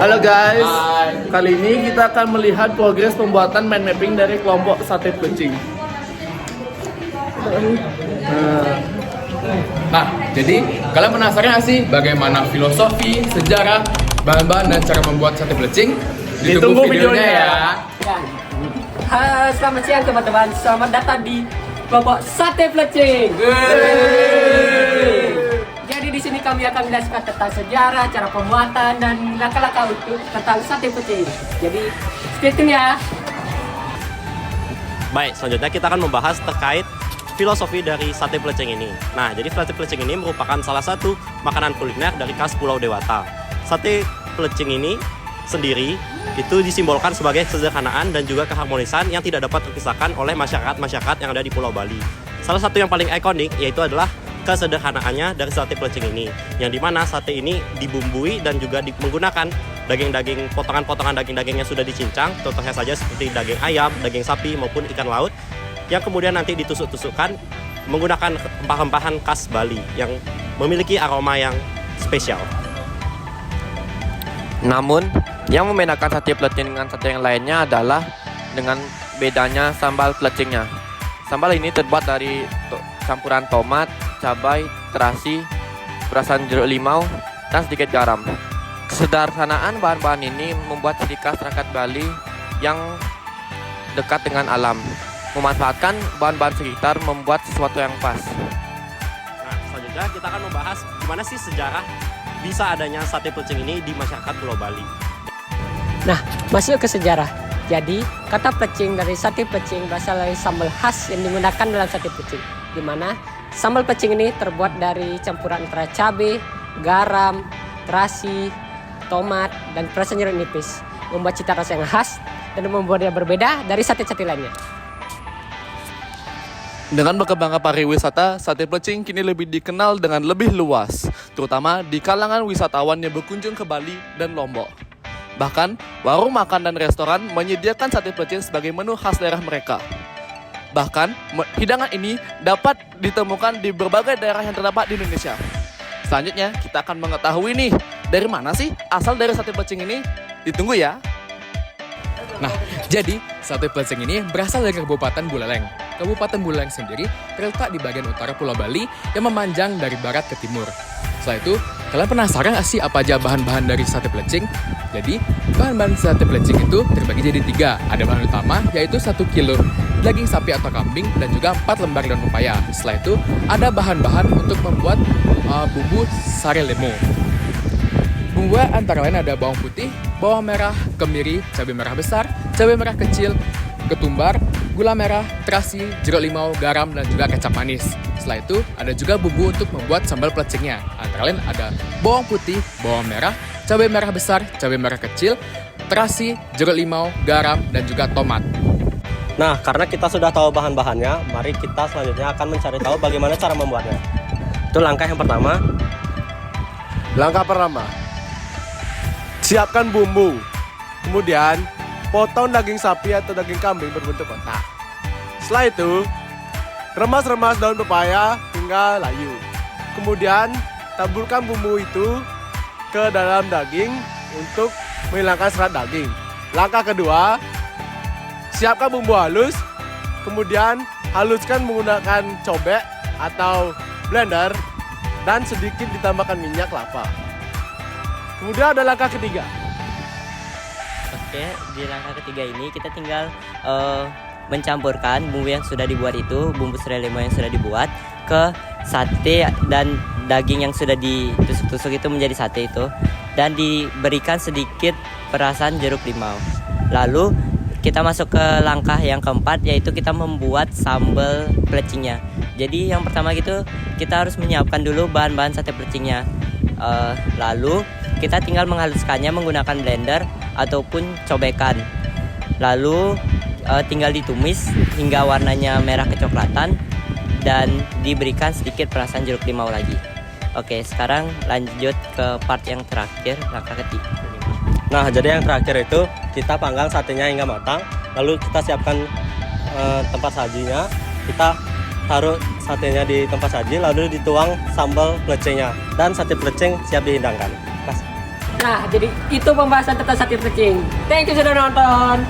Halo guys, Hai. kali ini kita akan melihat progres pembuatan mind mapping dari kelompok sate pelecing. Nah, jadi kalian penasaran nggak sih bagaimana filosofi, sejarah, bahan-bahan dan cara membuat sate pelecing? Ditunggu videonya ya. Selamat siang teman-teman, selamat datang di kelompok sate pelecing. Jadi di sini kami akan menjelaskan tentang sejarah, cara pembuatan dan langkah-langkah untuk tentang sate pelecing. Jadi stay tune ya. Baik, selanjutnya kita akan membahas terkait filosofi dari sate pelecing ini. Nah, jadi sate pelecing ini merupakan salah satu makanan kuliner dari khas Pulau Dewata. Sate pelecing ini sendiri itu disimbolkan sebagai kesederhanaan dan juga keharmonisan yang tidak dapat terpisahkan oleh masyarakat yang ada di Pulau Bali. Salah satu yang paling ikonik yaitu adalah kesederhanaannya dari sate pelecing ini, yang dimana sate ini dibumbui dan juga menggunakan daging-daging, potongan-potongan daging-daging yang sudah dicincang, contohnya saja seperti daging ayam, daging sapi maupun ikan laut, yang kemudian nanti ditusuk-tusukkan menggunakan rempah-rempahan khas Bali yang memiliki aroma yang spesial. Namun, yang membedakan sate pelecing dengan sate yang lainnya adalah dengan bedanya sambal pelecingnya. Sambal ini terbuat dari campuran tomat, cabai, terasi, perasan jeruk limau, dan sedikit garam. Kesederhanaan bahan-bahan ini membuat ciri khas rakyat Bali yang dekat dengan alam. Memanfaatkan bahan-bahan sekitar membuat sesuatu yang pas. Nah, selanjutnya kita akan membahas gimana sih sejarah bisa adanya sate pelecing ini di masyarakat Pulau Bali. Nah, masuk ke sejarah. Jadi, kata pelecing dari sate pelecing berasal dari sambal khas yang digunakan dalam sate pelecing, di mana sambal pelecing ini terbuat dari campuran antara cabai, garam, terasi, tomat, dan perasan jeruk nipis, membuat cita rasa yang khas dan membuatnya berbeda dari sate-sate lainnya. Dengan berkembangnya pariwisata, sate pelecing kini lebih dikenal dengan lebih luas, terutama di kalangan wisatawan yang berkunjung ke Bali dan Lombok. Bahkan, warung makan dan restoran menyediakan sate pelecing sebagai menu khas daerah mereka. Bahkan, hidangan ini dapat ditemukan di berbagai daerah yang terdapat di Indonesia. Selanjutnya, kita akan mengetahui nih, dari mana sih asal dari sate pelecing ini? Ditunggu ya. Nah, jadi sate pelecing ini berasal dari Kabupaten Buleleng. Kabupaten Buleleng sendiri terletak di bagian utara Pulau Bali yang memanjang dari barat ke timur. Setelah itu, kalian penasaran nggak sih apa aja bahan-bahan dari sate pelecing? Jadi, bahan-bahan sate pelecing itu terbagi jadi 3. Ada bahan utama, yaitu 1 kilo daging sapi atau kambing dan juga 4 lembar daun pepaya. Setelah itu, ada bahan-bahan untuk membuat bumbu sari lemo. Bumbu antara lain ada bawang putih, bawang merah, kemiri, cabai merah besar, cabai merah kecil, ketumbar, gula merah, terasi, jeruk limau, garam, dan juga kecap manis. Setelah itu, ada juga bumbu untuk membuat sambal pelecingnya. Antara lain ada bawang putih, bawang merah, cabai merah besar, cabai merah kecil, terasi, jeruk limau, garam, dan juga tomat. Nah, karena kita sudah tahu bahan-bahannya, mari kita selanjutnya akan mencari tahu bagaimana cara membuatnya. Itu langkah yang pertama. Langkah pertama, siapkan bumbu. Kemudian, potong daging sapi atau daging kambing berbentuk kotak. Setelah itu, remas-remas daun pepaya hingga layu. Kemudian, taburkan bumbu itu ke dalam daging untuk menghilangkan serat daging. Langkah kedua, siapkan bumbu halus. Kemudian, haluskan menggunakan cobek atau blender dan sedikit ditambahkan minyak kelapa. Kemudian ada langkah ketiga. Oke, di langkah ketiga ini kita tinggal mencampurkan bumbu yang sudah dibuat itu, bumbu serai lemo yang sudah dibuat ke sate dan daging yang sudah ditusuk-tusuk itu menjadi sate itu, dan diberikan sedikit perasan jeruk limau. Lalu kita masuk ke langkah yang keempat, yaitu kita membuat sambal pelecingnya. Jadi yang pertama gitu kita harus menyiapkan dulu bahan-bahan sate pelecingnya. Lalu kita tinggal menghaluskannya menggunakan blender ataupun cobekan. Lalu tinggal ditumis hingga warnanya merah kecoklatan dan diberikan sedikit perasan jeruk limau lagi. Oke, sekarang lanjut ke part yang terakhir, langkah ketiga. Nah, jadi yang terakhir itu kita panggang satenya hingga matang. Lalu kita siapkan tempat sajinya. Kita taruh satenya di tempat saji, lalu dituang sambal pelecingnya, dan sate pelecing siap dihidangkan. Nah, jadi itu pembahasan tentang sate plecing. Thank you sudah nonton.